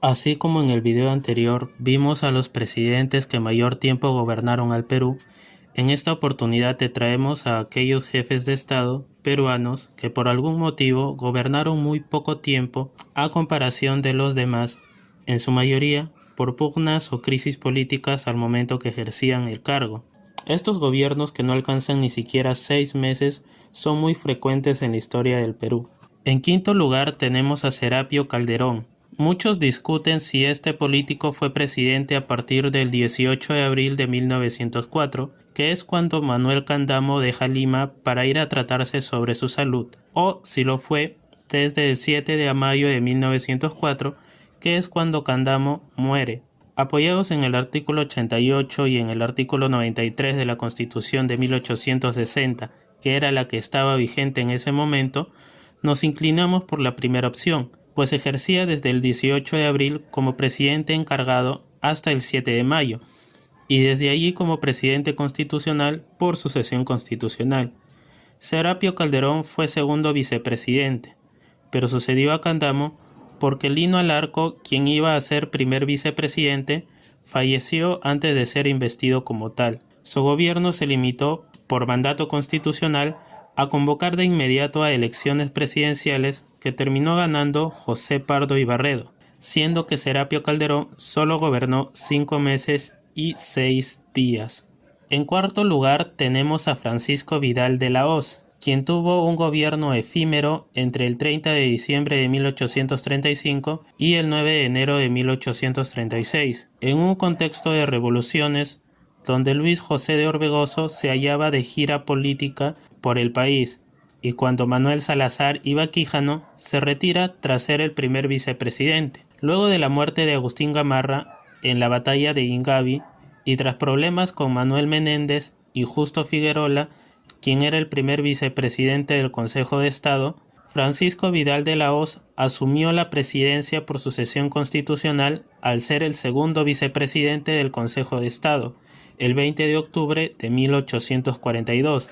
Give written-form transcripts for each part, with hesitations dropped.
Así como en el video anterior vimos a los presidentes que mayor tiempo gobernaron al Perú, en esta oportunidad te traemos a aquellos jefes de Estado peruanos que por algún motivo gobernaron muy poco tiempo a comparación de los demás, en su mayoría por pugnas o crisis políticas al momento que ejercían el cargo. Estos gobiernos que no alcanzan ni siquiera 6 meses son muy frecuentes en la historia del Perú. En quinto lugar tenemos a Serapio Calderón. Muchos discuten si este político fue presidente a partir del 18 de abril de 1904, que es cuando Manuel Candamo deja Lima para ir a tratarse sobre su salud, o si lo fue desde el 7 de mayo de 1904, que es cuando Candamo muere. Apoyados en el artículo 88 y en el artículo 93 de la Constitución de 1860, que era la que estaba vigente en ese momento, nos inclinamos por la primera opción, pues ejercía desde el 18 de abril como presidente encargado hasta el 7 de mayo, y desde allí como presidente constitucional por sucesión constitucional. Serapio Calderón fue segundo vicepresidente, pero sucedió a Candamo porque Lino Alarco, quien iba a ser primer vicepresidente, falleció antes de ser investido como tal. Su gobierno se limitó, por mandato constitucional, a convocar de inmediato a elecciones presidenciales que terminó ganando José Pardo Ibarredo, siendo que Serapio Calderón solo gobernó 5 meses y 6 días. En cuarto lugar tenemos a Francisco Vidal de la Hoz, quien tuvo un gobierno efímero entre el 30 de diciembre de 1835 y el 9 de enero de 1836, en un contexto de revoluciones donde Luis José de Orbegoso se hallaba de gira política por el país, y cuando Manuel Salazar iba a Quijano, se retira tras ser el primer vicepresidente. Luego de la muerte de Agustín Gamarra en la batalla de Ingavi, y tras problemas con Manuel Menéndez y Justo Figuerola, quien era el primer vicepresidente del Consejo de Estado, Francisco Vidal de la Hoz asumió la presidencia por sucesión constitucional al ser el segundo vicepresidente del Consejo de Estado, el 20 de octubre de 1842,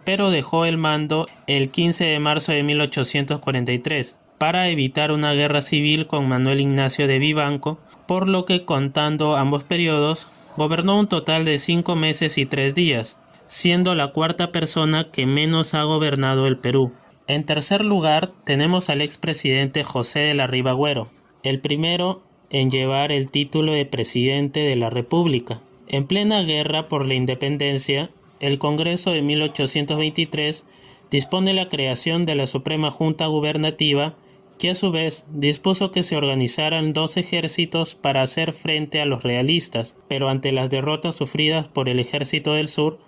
pero dejó el mando el 15 de marzo de 1843 para evitar una guerra civil con Manuel Ignacio de Vivanco, por lo que, contando ambos periodos, gobernó un total de 5 meses y 3 días, siendo la cuarta persona que menos ha gobernado el Perú. En tercer lugar tenemos al expresidente José de la Riva Agüero, el primero en llevar el título de presidente de la República. En plena guerra por la independencia, el Congreso de 1823 dispone la creación de la Suprema Junta Gubernativa, que a su vez dispuso que se organizaran 2 ejércitos para hacer frente a los realistas, pero ante las derrotas sufridas por el Ejército del Sur,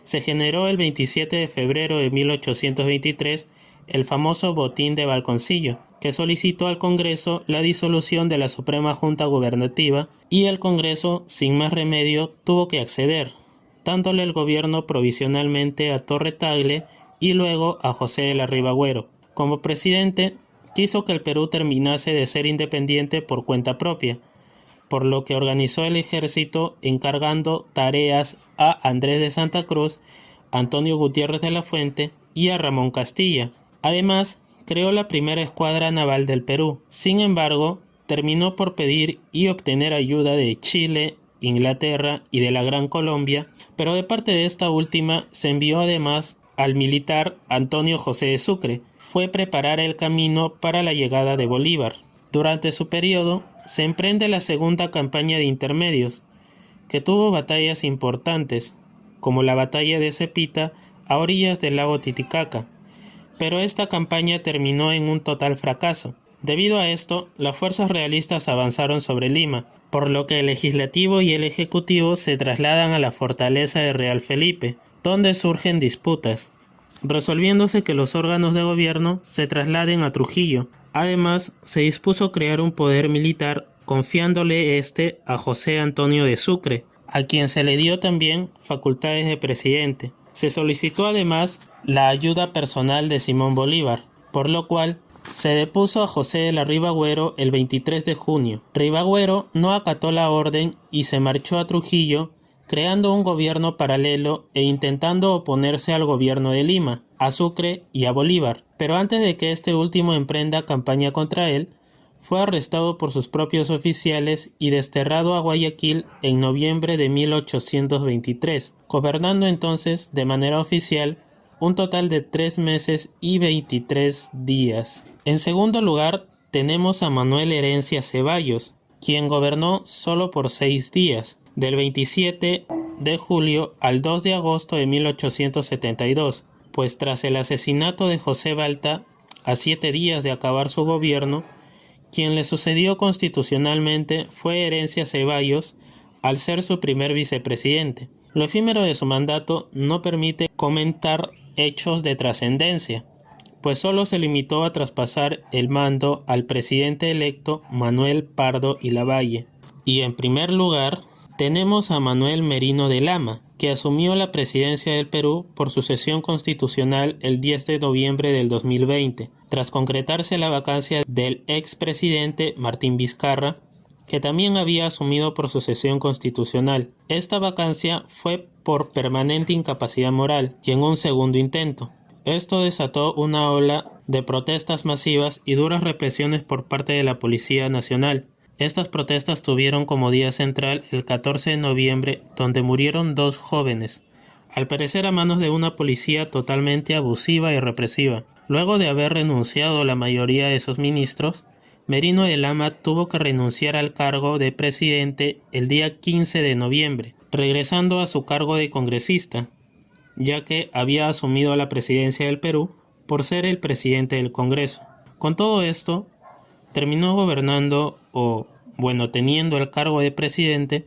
se generó el 27 de febrero de 1823 el famoso Botín de Balconcillo, que solicitó al Congreso la disolución de la Suprema Junta Gubernativa, y el Congreso, sin más remedio, tuvo que acceder, dándole el gobierno provisionalmente a Torre Tagle y luego a José de la Riva Agüero. Como presidente, quiso que el Perú terminase de ser independiente por cuenta propia, por lo que organizó el ejército encargando tareas a Andrés de Santa Cruz, Antonio Gutiérrez de la Fuente y a Ramón Castilla. Además, creó la primera escuadra naval del Perú. Sin embargo, terminó por pedir y obtener ayuda de Chile, Inglaterra y de la Gran Colombia, pero de parte de esta última se envió además al militar Antonio José de Sucre. Fue preparar el camino para la llegada de Bolívar. Durante su periodo se emprende la segunda campaña de intermedios, que tuvo batallas importantes, como la batalla de Cepita a orillas del lago Titicaca, pero esta campaña terminó en un total fracaso. Debido a esto, las fuerzas realistas avanzaron sobre Lima, por lo que el legislativo y el ejecutivo se trasladan a la fortaleza de Real Felipe, donde surgen disputas, resolviéndose que los órganos de gobierno se trasladen a Trujillo. Además, se dispuso crear un poder militar confiándole a José Antonio de Sucre, a quien se le dio también facultades de presidente. Se solicitó además la ayuda personal de Simón Bolívar, por lo cual se depuso a José de la Riva Agüero el 23 de junio. Riva Agüero no acató la orden y se marchó a Trujillo, creando un gobierno paralelo e intentando oponerse al gobierno de Lima, a Sucre y a Bolívar. Pero antes de que este último emprenda campaña contra él, fue arrestado por sus propios oficiales y desterrado a Guayaquil en noviembre de 1823, gobernando entonces de manera oficial un total de 3 meses y 23 días. En segundo lugar, tenemos a Manuel Herencia Ceballos, quien gobernó solo por 6 días, del 27 de julio al 2 de agosto de 1872, pues tras el asesinato de José Balta, a 7 días de acabar su gobierno, quien le sucedió constitucionalmente fue Herencia Ceballos, al ser su primer vicepresidente. Lo efímero de su mandato no permite comentar hechos de trascendencia, pues solo se limitó a traspasar el mando al presidente electo Manuel Pardo y Lavalle. Y en primer lugar, tenemos a Manuel Merino de Lama, que asumió la presidencia del Perú por sucesión constitucional el 10 de noviembre del 2020, tras concretarse la vacancia del expresidente Martín Vizcarra, que también había asumido por sucesión constitucional. Esta vacancia fue por permanente incapacidad moral y en un segundo intento. Esto desató una ola de protestas masivas y duras represiones por parte de la Policía Nacional. Estas protestas tuvieron como día central el 14 de noviembre, donde murieron 2 jóvenes, al parecer a manos de una policía totalmente abusiva y represiva. Luego de haber renunciado la mayoría de sus ministros, Merino de Lama tuvo que renunciar al cargo de presidente el día 15 de noviembre, regresando a su cargo de congresista, ya que había asumido la presidencia del Perú por ser el presidente del Congreso. Con todo esto, terminó gobernando teniendo el cargo de presidente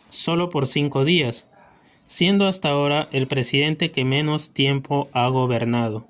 solo por 5 días, siendo hasta ahora el presidente que menos tiempo ha gobernado.